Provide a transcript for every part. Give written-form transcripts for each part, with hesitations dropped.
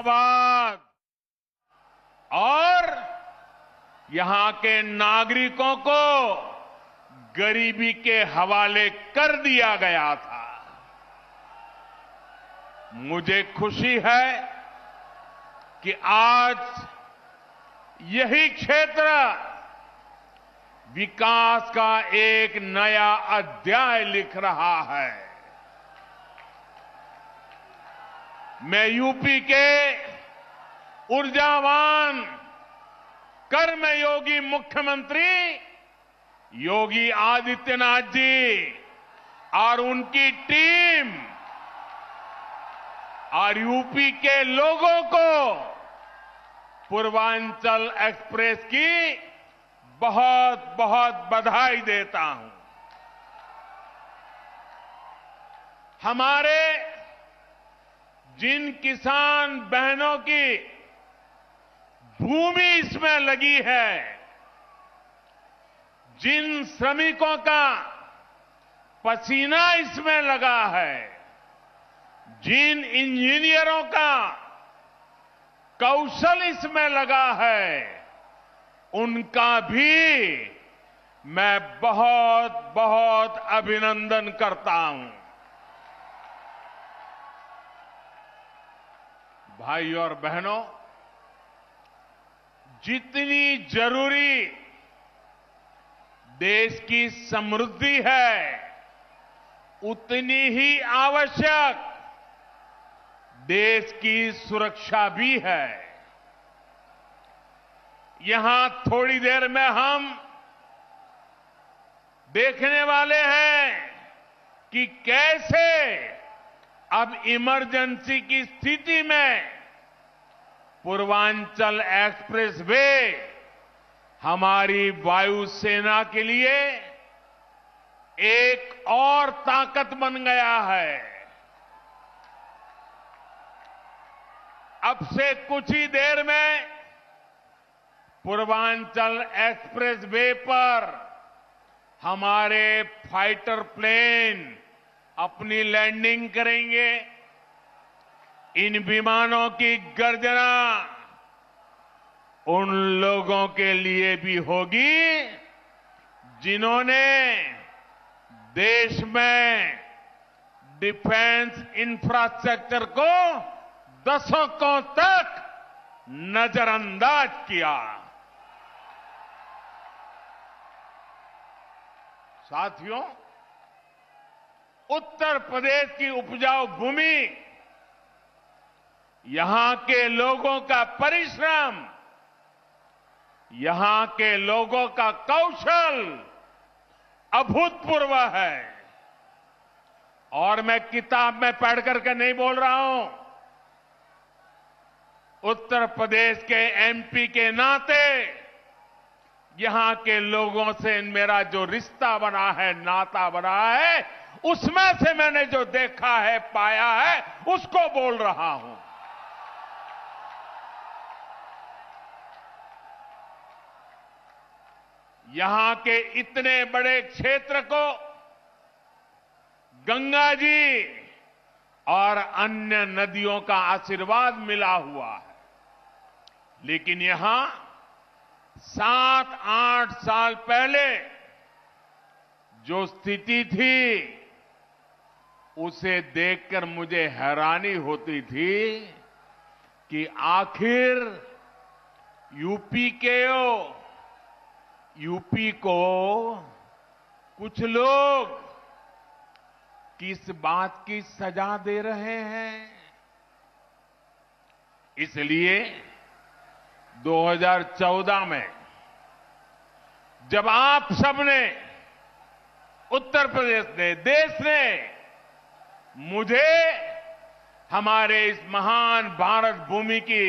बाद और यहां के नागरिकों को गरीबी के हवाले कर दिया गया था। मुझे खुशी है कि आज यही क्षेत्र विकास का एक नया अध्याय लिख रहा है। मैं यूपी के ऊर्जावान कर्मयोगी मुख्यमंत्री योगी आदित्यनाथ जी और उनकी टीम और यूपी के लोगों को पूर्वांचल एक्सप्रेस की बहुत बहुत बधाई देता हूं। हमारे जिन किसान बहनों की भूमि इसमें लगी है, जिन श्रमिकों का पसीना इसमें लगा है, जिन इंजीनियरों का कौशल इसमें लगा है, उनका भी मैं बहुत बहुत अभिनंदन करता हूं। भाई और बहनों, जितनी जरूरी देश की समृद्धि है, उतनी ही आवश्यक देश की सुरक्षा भी है। यहां थोड़ी देर में हम देखने वाले हैं कि कैसे अब इमरजेंसी की स्थिति में पूर्वांचल एक्सप्रेस वे हमारी वायुसेना के लिए एक और ताकत बन गया है। अब से कुछ ही देर में पूर्वांचल एक्सप्रेस वे पर हमारे फाइटर प्लेन अपनी लैंडिंग करेंगे। इन विमानों की गर्जना उन लोगों के लिए भी होगी जिन्होंने देश में डिफेंस इंफ्रास्ट्रक्चर को दशकों तक नजरअंदाज किया। साथियों, उत्तर प्रदेश की उपजाऊ भूमि, यहां के लोगों का परिश्रम, यहां के लोगों का कौशल अभूतपूर्व है। और मैं किताब में पढ़ करके नहीं बोल रहा हूं, उत्तर प्रदेश के एमपी के नाते यहां के लोगों से मेरा जो रिश्ता बना है, नाता बना है, उसमें से मैंने जो देखा है, पाया है, उसको बोल रहा हूं। यहां के इतने बड़े क्षेत्र को गंगा जी और अन्य नदियों का आशीर्वाद मिला हुआ है, लेकिन यहां 7-8 साल पहले जो स्थिति थी, उसे देखकर मुझे हैरानी होती थी कि आखिर यूपी को कुछ लोग किस बात की सजा दे रहे हैं। इसलिए 2014 में जब आप सबने, उत्तर प्रदेश ने, देश ने मुझे हमारे इस महान भारत भूमि की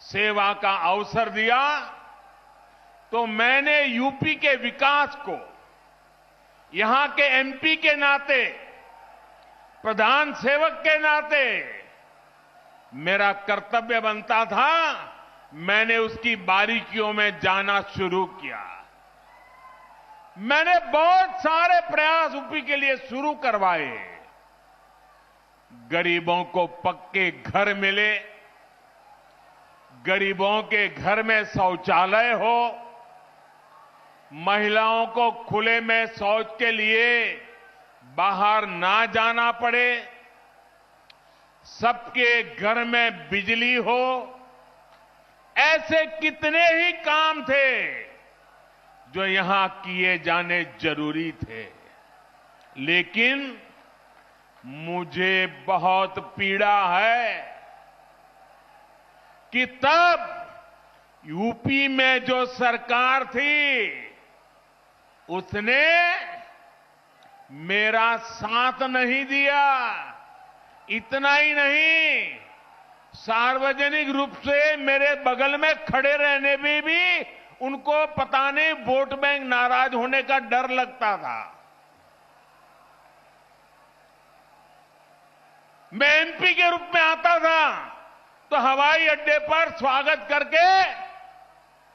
सेवा का अवसर दिया, तो मैंने यूपी के विकास को यहां के एमपी के नाते, प्रधान सेवक के नाते मेरा कर्तव्य बनता था, मैंने उसकी बारीकियों में जाना शुरू किया। मैंने बहुत सारे प्रयास यूपी के लिए शुरू करवाए। गरीबों को पक्के घर मिले, गरीबों के घर में शौचालय हो, महिलाओं को खुले में शौच के लिए बाहर ना जाना पड़े, सबके घर में बिजली हो, ऐसे कितने ही काम थे जो यहां किए जाने जरूरी थे। लेकिन मुझे बहुत पीड़ा है कि तब यूपी में जो सरकार थी उसने मेरा साथ नहीं दिया। इतना ही नहीं, सार्वजनिक रूप से मेरे बगल में खड़े रहने में भी उनको पता नहीं वोट बैंक नाराज होने का डर लगता था। मैं एमपी के रूप में आता था तो हवाई अड्डे पर स्वागत करके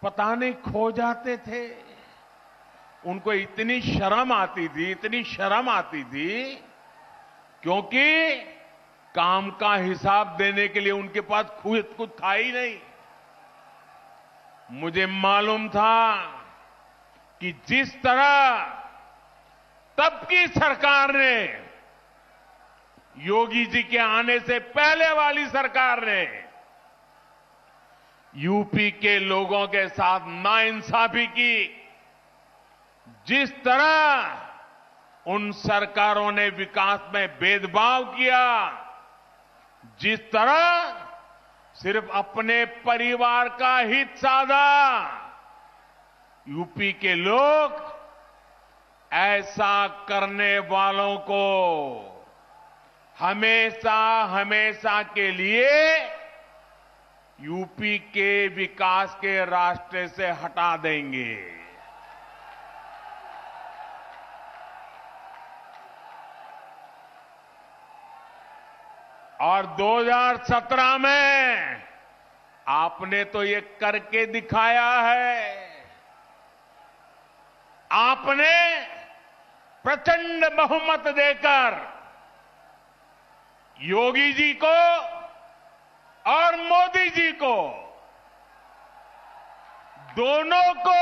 पता नहीं खो जाते थे। उनको इतनी शर्म आती थी, क्योंकि काम का हिसाब देने के लिए उनके पास कुछ था ही नहीं। मुझे मालूम था कि जिस तरह तब की सरकार ने, योगी जी के आने से पहले वाली सरकार ने यूपी के लोगों के साथ नाइंसाफी की, जिस तरह उन सरकारों ने विकास में भेदभाव किया, जिस तरह सिर्फ अपने परिवार का हित साधा, यूपी के लोग ऐसा करने वालों को हमेशा के लिए यूपी के विकास के रास्ते से हटा देंगे। और 2017 में आपने तो ये करके दिखाया है। आपने प्रचंड बहुमत देकर योगी जी को और मोदी जी को, दोनों को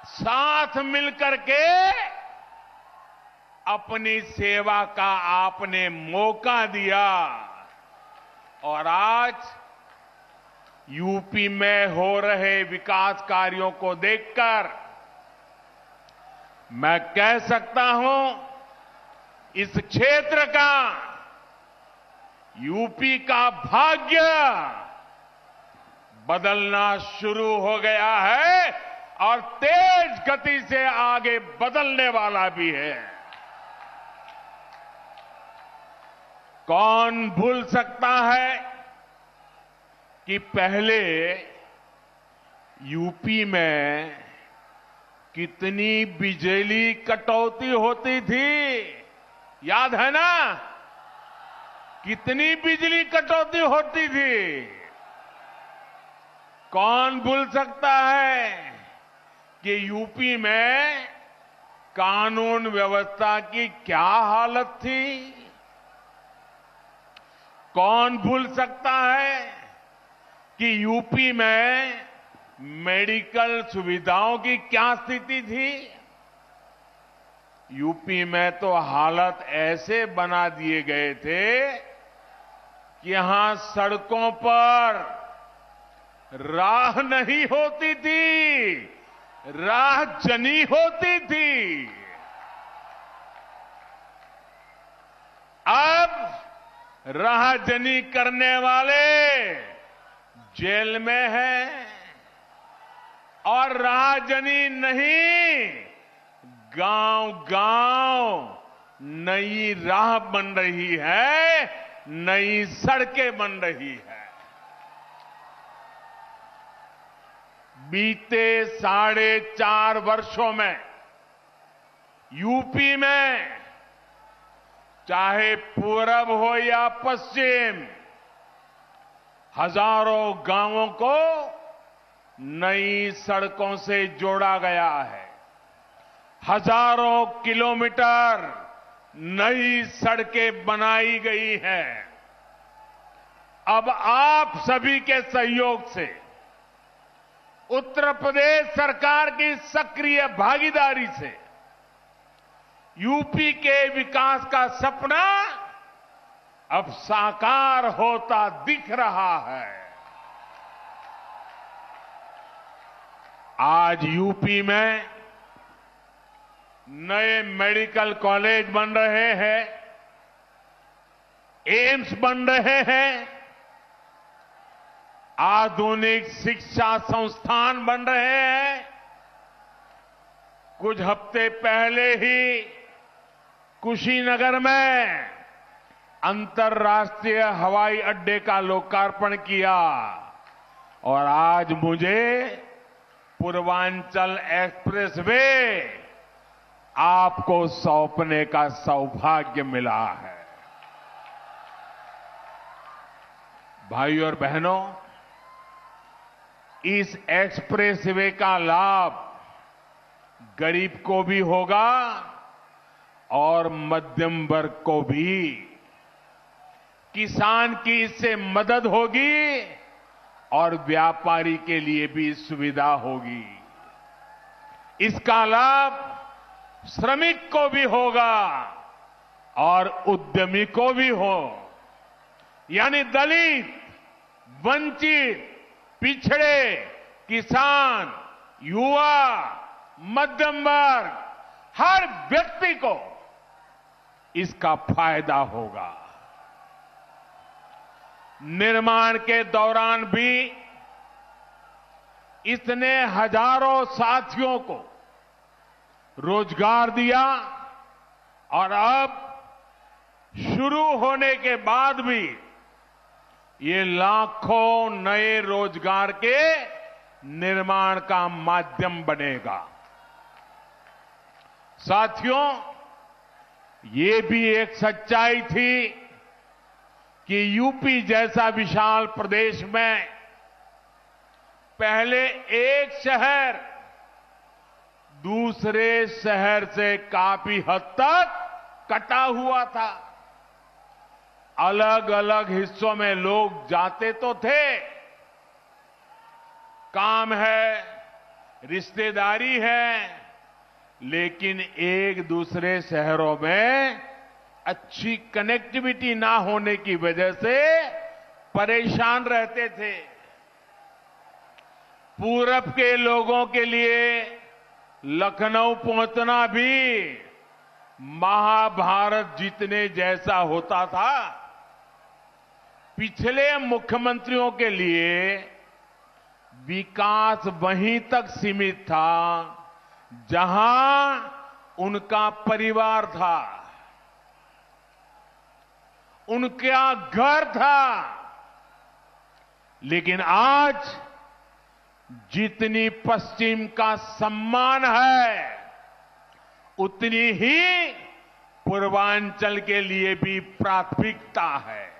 साथ मिलकर के अपनी सेवा का आपने मौका दिया। और आज यूपी में हो रहे विकास कार्यों को देखकर मैं कह सकता हूं, इस क्षेत्र का, यूपी का भाग्य बदलना शुरू हो गया है और तेज गति से आगे बदलने वाला भी है। कौन भूल सकता है कि पहले यूपी में कितनी बिजली कटौती होती थी? याद है ना? कितनी बिजली कटौती होती थी? कौन भूल सकता है कि यूपी में कानून व्यवस्था की क्या हालत थी? कौन भूल सकता है कि यूपी में मेडिकल सुविधाओं की क्या स्थिति थी? यूपी में तो हालत ऐसे बना दिए गए थे कि यहां सड़कों पर राह नहीं होती थी, राह जनी होती थी। अब राहजनी करने वाले जेल में हैं और राहजनी नहीं, गांव-गांव नई राह बन रही है, नई सड़कें बन रही है। बीते 4.5 वर्षों में यूपी में चाहे पूरब हो या पश्चिम, हजारों गांवों को नई सड़कों से जोड़ा गया है। हजारों किलोमीटर नई सड़कें बनाई गई हैं। अब आप सभी के सहयोग से, उत्तर प्रदेश सरकार की सक्रिय भागीदारी से यूपी के विकास का सपना अब साकार होता दिख रहा है। आज यूपी में नए मेडिकल कॉलेज बन रहे हैं, एम्स बन रहे हैं, आधुनिक शिक्षा संस्थान बन रहे हैं। कुछ हफ्ते पहले ही कुशीनगर में अंतर्राष्ट्रीय हवाई अड्डे का लोकार्पण किया और आज मुझे पूर्वांचल एक्सप्रेसवे आपको सौंपने का सौभाग्य मिला है। भाइयों और बहनों, इस एक्सप्रेसवे का लाभ गरीब को भी होगा और मध्यम वर्ग को भी। किसान की इससे मदद होगी और व्यापारी के लिए भी सुविधा होगी। इसका लाभ श्रमिक को भी होगा और उद्यमी को भी हो, यानी दलित, वंचित, पिछड़े, किसान, युवा, मध्यम वर्ग, हर व्यक्ति को इसका फायदा होगा। निर्माण के दौरान भी इसने हजारों साथियों को रोजगार दिया और अब शुरू होने के बाद भी ये लाखों नए रोजगार के निर्माण का माध्यम बनेगा। साथियों, ये भी एक सच्चाई थी कि यूपी जैसा विशाल प्रदेश में पहले एक शहर दूसरे शहर से काफी हद तक कटा हुआ था। अलग अलग हिस्सों में लोग जाते तो थे, काम है, रिश्तेदारी है, लेकिन एक दूसरे शहरों में अच्छी कनेक्टिविटी ना होने की वजह से परेशान रहते थे। पूरब के लोगों के लिए लखनऊ पहुंचना भी महाभारत जीतने जैसा होता था। पिछले मुख्यमंत्रियों के लिए विकास वहीं तक सीमित था जहां उनका परिवार था, उनका घर था। लेकिन आज जितनी पश्चिम का सम्मान है, उतनी ही पूर्वांचल के लिए भी प्राथमिकता है।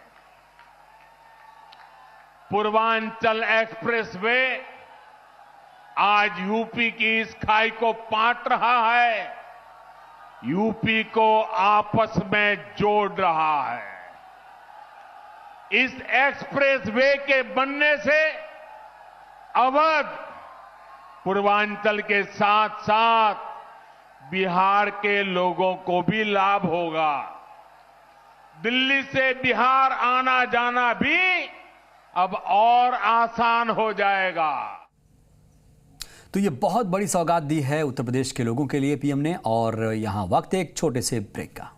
पूर्वांचल एक्सप्रेसवे आज यूपी की इस खाई को पाट रहा है, यूपी को आपस में जोड़ रहा है। इस एक्सप्रेसवे के बनने से अवध, पूर्वांचल के साथ साथ बिहार के लोगों को भी लाभ होगा। दिल्ली से बिहार आना जाना भी अब और आसान हो जाएगा। तो ये बहुत बड़ी सौगात दी है उत्तर प्रदेश के लोगों के लिए पीएम ने। और यहां वक्त एक छोटे से ब्रेक का।